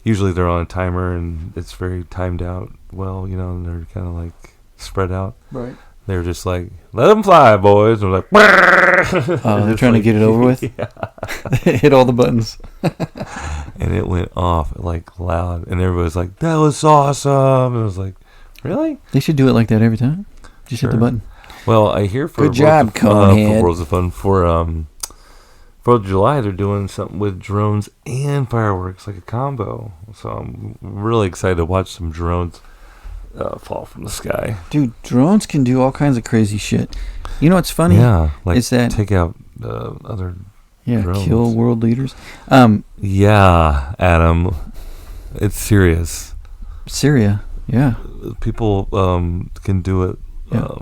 usually they're on a timer and it's very timed out well, and they're kind of like spread out. Right. They were just like, let them fly, boys. And we're like, oh, they're trying to get it over with? Yeah. Hit all the buttons. And it went off like loud. And everybody was like, that was awesome. And I was like, really? They should do it like that every time. Just hit the button. Well, I hear for good job, Conehead. For Worlds of Fun, for 4th of July, they're doing something with drones and fireworks, like a combo. So I'm really excited to watch some drones fall from the sky. Dude, drones can do all kinds of crazy shit. You know what's funny? Yeah, like is that take out other drones. Kill world leaders. Yeah, Adam, it's serious. Syria, yeah. People can do it. Yeah.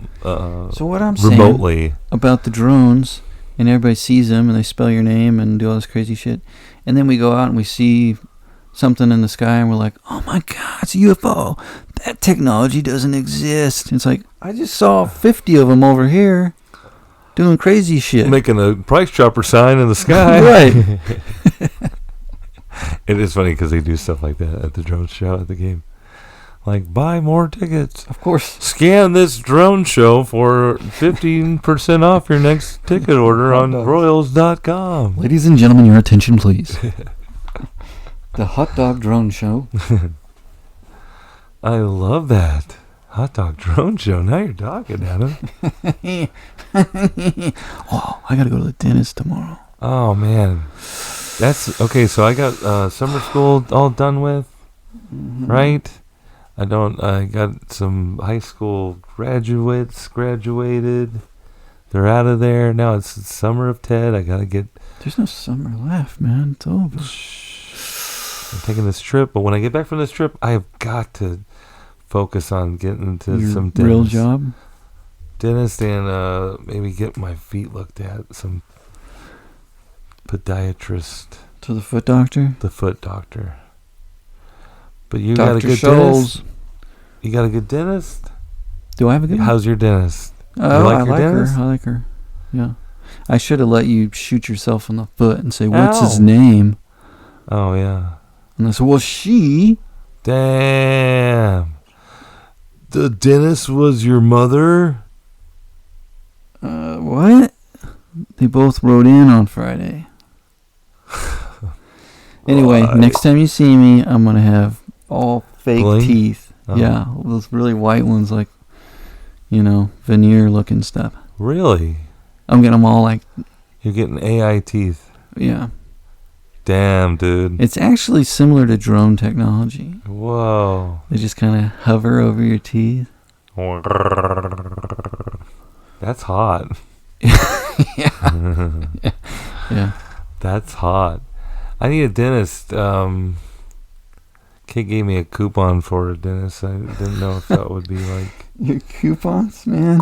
So what I'm remotely saying about the drones. And everybody sees them, and they spell your name and do all this crazy shit. And then we go out and we see something in the sky, and we're like, oh my God, it's a UFO. That technology doesn't exist. It's like, I just saw 50 of them over here doing crazy shit. Making a price chopper sign in the sky. Right. It is funny because they do stuff like that at the drone show at the game. Like, buy more tickets. Of course. Scan this drone show for 15% off your next ticket order on Royals.com. Ladies and gentlemen, your attention, please. The hot dog drone show. I love that. Hot dog drone show. Now you're talking, Adam. Oh, I got to go to the dentist tomorrow. Oh, man. That's okay. So I got summer school all done with, right? I got some high school graduates graduated. They're out of there. Now it's the summer of Ted. I got to get... There's no summer left, man. It's over. I'm taking this trip, but when I get back from this trip, I've got to focus on getting into some dentist. Real job? Dentist and maybe get my feet looked at. Some podiatrist. To the foot doctor? The foot doctor. But you got a good dentist? You got a good dentist? Do I have a good one? How's your dentist? I like her. Yeah. I should have let you shoot yourself in the foot and say, what's his name? Oh, yeah. And I said, well, she. Damn. The dentist was your mother? What? They both wrote in on Friday. Anyway, next time you see me, I'm going to have all fake teeth. Oh. Yeah, those really white ones, like, veneer looking stuff. Really? I'm getting them all like... You're getting AI teeth. Yeah. Damn, dude. It's actually similar to drone technology. Whoa. They just kind of hover over your teeth. That's hot. Yeah. Yeah. That's hot. I need a dentist. Kate gave me a coupon for a dentist. I didn't know if that would be like. Your coupons, man.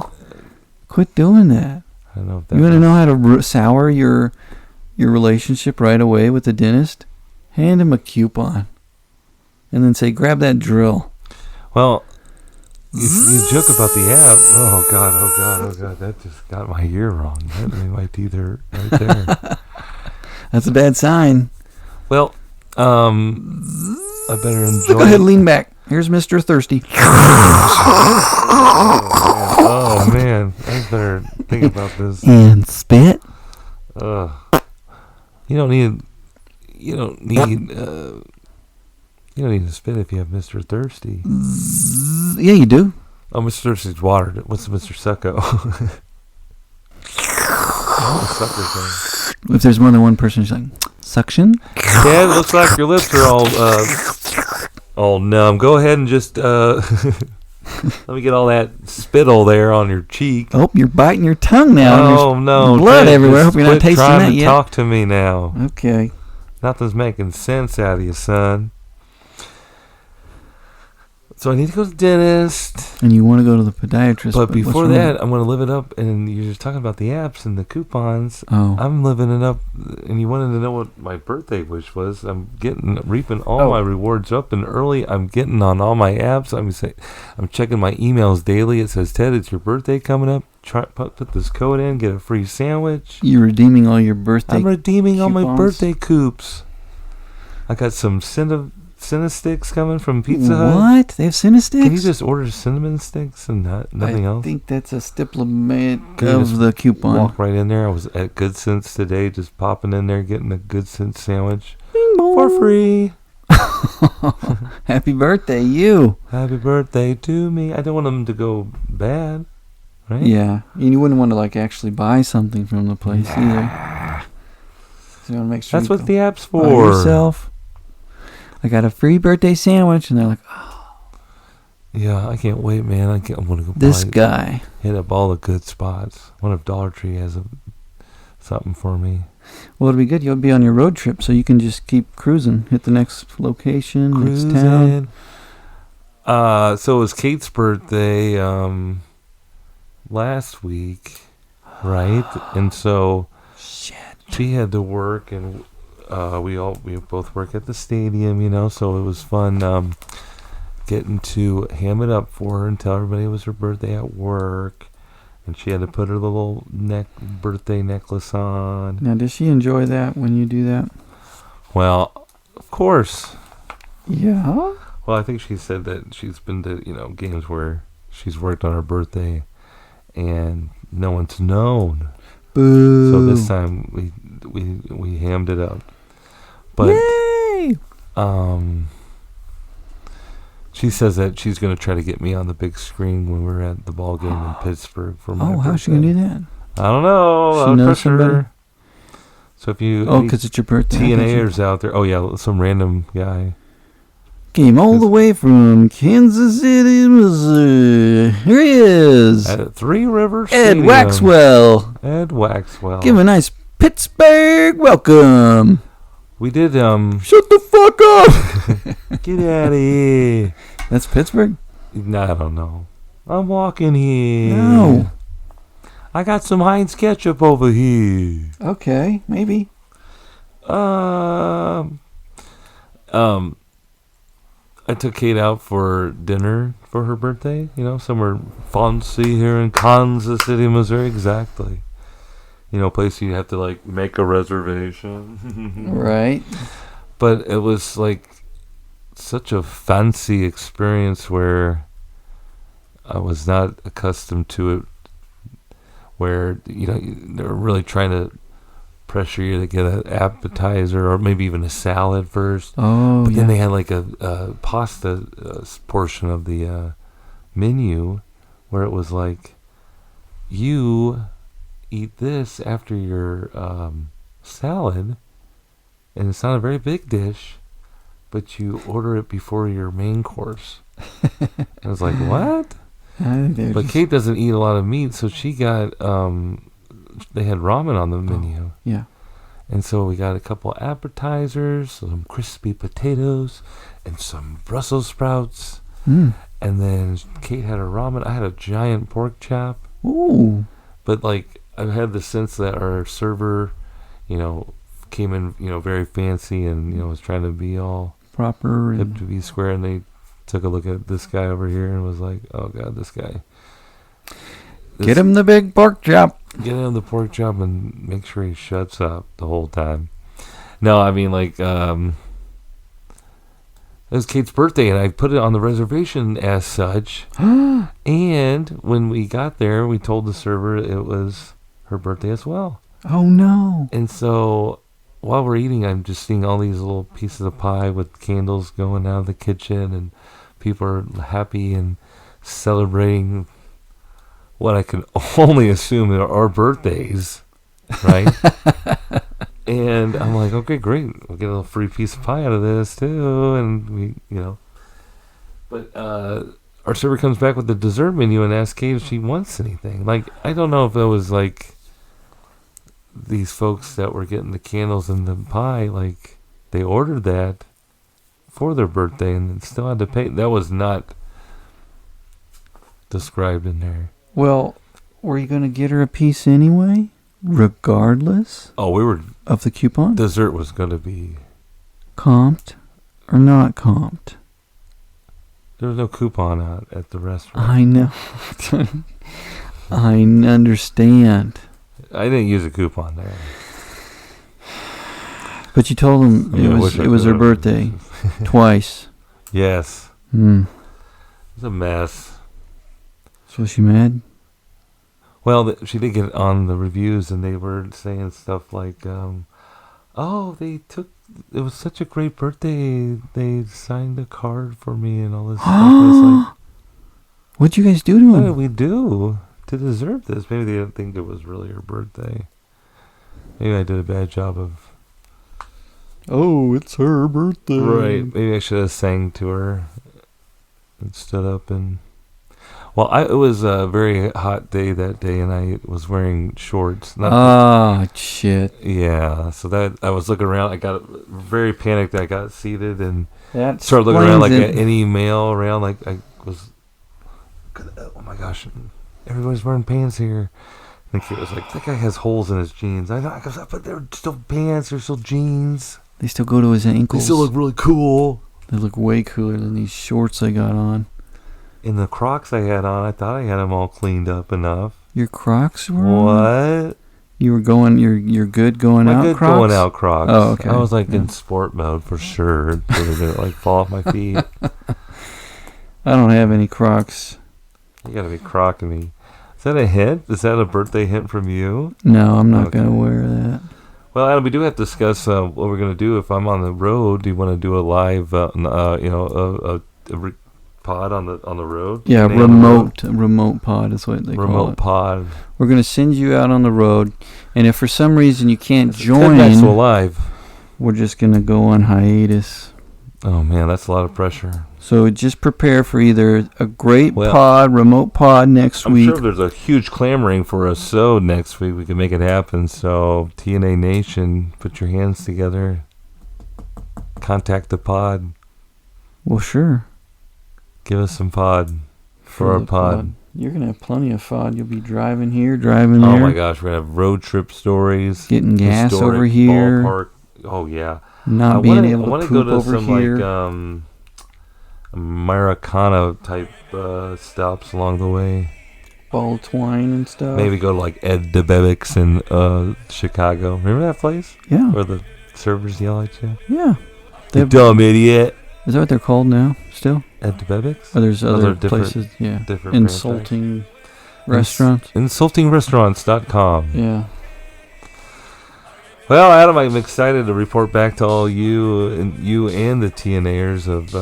Quit doing that. I don't know if that. You want to know how to sour your relationship right away with the dentist? Hand him a coupon, and then say, "Grab that drill." Well, you joke about the app. Oh God! That just got my ear wrong. That made my teeth hurt right there. That's a bad sign. Well, I better enjoy. Go ahead, lean back. Here's Mr. Thirsty. Oh man, I better think about this. And spit. You don't need to spit if you have Mr. Thirsty. Yeah, you do. Oh, Mr. Thirsty's water. What's Mr. Succo? Sucker thing. If there's more than one person, she's like, suction? Yeah, it looks like your lips are all numb. Go ahead and just let me get all that spittle there on your cheek. Oh, you're biting your tongue now. Oh no, blood Ted, everywhere. Hope you're not tasting that trying to yet. Talk to me now. Okay. Nothing's making sense out of you, son. So I need to go to the dentist. And you want to go to the podiatrist. But before that, I'm going to live it up. And you're just talking about the apps and the coupons. Oh. I'm living it up. And you wanted to know what my birthday wish was. I'm reaping all my rewards up and early. I'm getting on all my apps. I'm checking my emails daily. It says, Ted, it's your birthday coming up. Put this code in, get a free sandwich. You're redeeming all your birthday I'm redeeming coupons. all my birthday coops. I got some Cinnasticks coming from Pizza Hut. What? They have Cinnasticks? Can you just order cinnamon sticks and nothing else? I think that's a stipulate of the coupon. Walk right in there. I was at Good Sense today, just popping in there, getting a Good Sense sandwich Bing bong. for free. Happy birthday, you. Happy birthday to me. I don't want them to go bad, right? Yeah. And you wouldn't want to actually buy something from the place either. So you want to make sure That's what the app's buy for. yourself. I got a free birthday sandwich, and they're like, oh. Yeah, I can't wait, man. I'm going to go This guy. hit up all the good spots. I wonder if Dollar Tree has something for me. Well, it'll be good. You'll be on your road trip, so you can just keep cruising. Hit the next location, next town. So it was Kate's birthday last week, right? And so she had to work, and we both work at the stadium, so it was fun getting to ham it up for her and tell everybody it was her birthday at work. And she had to put her little birthday necklace on. Now, does she enjoy that when you do that? Well, of course. Yeah? Well, I think she said that she's been to, games where she's worked on her birthday and no one's known. Boo. So this time we hammed it up. But yay! She says that she's going to try to get me on the big screen when we're at the ball game in Pittsburgh for my birthday. How's she going to do that? I don't know. She knows somebody? So if you... Oh, because it's your birthday. TNAers out there. Oh, yeah, some random guy. Came all the way from Kansas City, Missouri. Here he is. At Three Rivers Ed Stadium. Waxwell. Ed Waxwell. Give him a nice Pittsburgh welcome. We did, Shut the fuck up. Get out of here. That's Pittsburgh? No, I don't know. I'm walking here. No. I got some Heinz ketchup over here. Okay, maybe. I took Kate out for dinner for her birthday, somewhere fancy here in Kansas City, Missouri. Exactly. A place you have to make a reservation. Right. But it was such a fancy experience where I was not accustomed to it, where they're really trying to pressure you to get an appetizer or maybe even a salad first. Oh, but then they had a pasta portion of the menu where it was you eat this after your salad, and it's not a very big dish, but you order it before your main course. I was like, what? But Kate doesn't eat a lot of meat, so she got they had ramen on the menu. Yeah. And so we got a couple appetizers, some crispy potatoes, and some Brussels sprouts. Mm. And then Kate had a ramen. I had a giant pork chop. Ooh. But like, I had the sense that our server, came in, very fancy and, was trying to be all Proper. hip to be square. And they took a look at this guy over here and was like, oh God, this guy. Get him the big pork chop. Get him the pork chop and make sure he shuts up the whole time. No, I mean, like, it was Kate's birthday, and I put it on the reservation as such. And when we got there, we told the server it was her birthday as well. Oh, no. And so while we're eating, I'm just seeing all these little pieces of pie with candles going out of the kitchen, and people are happy and celebrating what I can only assume are our birthdays, right? And I'm like, okay, great. We'll get a little free piece of pie out of this, too. And we, But our server comes back with the dessert menu and asks Kate if she wants anything. Like, I don't know if it was, like, these folks that were getting the candles and the pie, like, they ordered that for their birthday and still had to pay. That was not described in there. Well, were you going to get her a piece anyway? Regardless? Oh, we were... Of the coupon? Dessert was going to be... Comped or not comped? There was no coupon out at the restaurant. I know. I understand. I didn't use a coupon there. But you told him it was her birthday. Twice. Yes. It was a mess. So was she mad? Well, she did get on the reviews, and they were saying stuff like, oh, it was such a great birthday. They signed a card for me and all this stuff. Like, what'd you guys do to him? What did we do to deserve this? Maybe they didn't think it was really her birthday. Maybe I did a bad job of... Oh, it's her birthday. Right. Maybe I should have sang to her and stood up and... Well, it was a very hot day that day, and I was wearing shorts. Shit. Yeah, so that I was looking around. I got very panicked. I got seated and that started looking around like any male around. Like I was, oh my gosh, everybody's wearing pants here. And the kid was like, that guy has holes in his jeans. I know, but they're still pants. They're still jeans. They still go to his ankles. They still look really cool. They look way cooler than these shorts I got on. In the Crocs I had on, I thought I had them all cleaned up enough. Your Crocs were on? What? You were going, you're good going out good Crocs? Going out Crocs. Oh, okay. I was like in sport mode for sure. So they're going to like fall off my feet. I don't have any Crocs. You got to be crocking me. Is that a hint? Is that a birthday hint from you? No, I'm not going to wear that. Well, Adam, we do have to discuss what we're going to do if I'm on the road. Do you want to do a live, a pod on the road? Yeah, remote pod is what they call it. Remote pod. We're going to send you out on the road, and if for some reason you can't join, live. We're just going to go on hiatus. Oh man, that's a lot of pressure. So just prepare for either a great remote pod next week. I'm sure there's a huge clamoring for a Sode next week. We can make it happen. So TNA Nation, put your hands together. Contact the pod. Well, sure. Give us some pod for our pod. You're going to have plenty of pod. You'll be driving here, driving there. Oh, my gosh. We're going to have road trip stories. Getting gas over here. Ballpark. Oh, yeah. Not being able to poop over here. I want to go to some, Americana type stops along the way. Ball twine and stuff. Maybe go to, like, Ed DeBevick's in Chicago. Remember that place? Yeah. Where the servers yell at you? Yeah. You dumb idiot. Is that what they're called now, still? At DeBevick's? Oh, there's other places, yeah. Different insulting restaurants. Insultingrestaurants.com. Yeah. Well, Adam, I'm excited to report back to all you and the TNAers of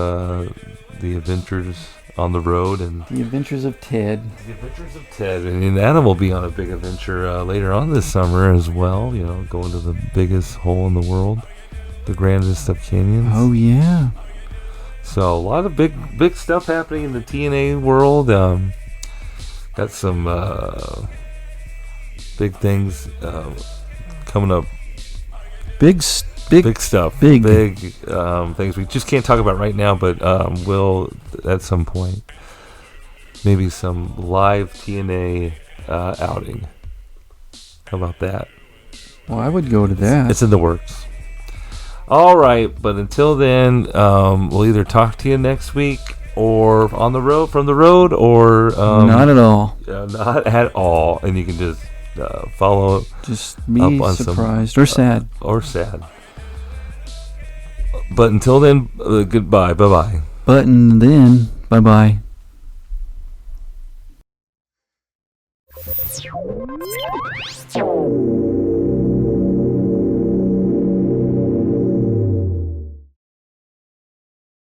the adventures on the road and the adventures of Ted. The adventures of Ted, and Adam will be on a big adventure later on this summer as well. Going to the biggest hole in the world, the grandest of canyons. Oh yeah. So a lot of big stuff happening in the TNA world. Got some Big things coming up. Big Stuff. Big things we just can't talk about right now, but will at some point. Maybe some live TNA outing. How about that? Well, I would go to that. It's in the works. All right, but until then, we'll either talk to you next week or from the road, or not at all. Not at all, and you can just follow. Just be surprised or sad. But until then, goodbye, bye-bye. But then, bye-bye.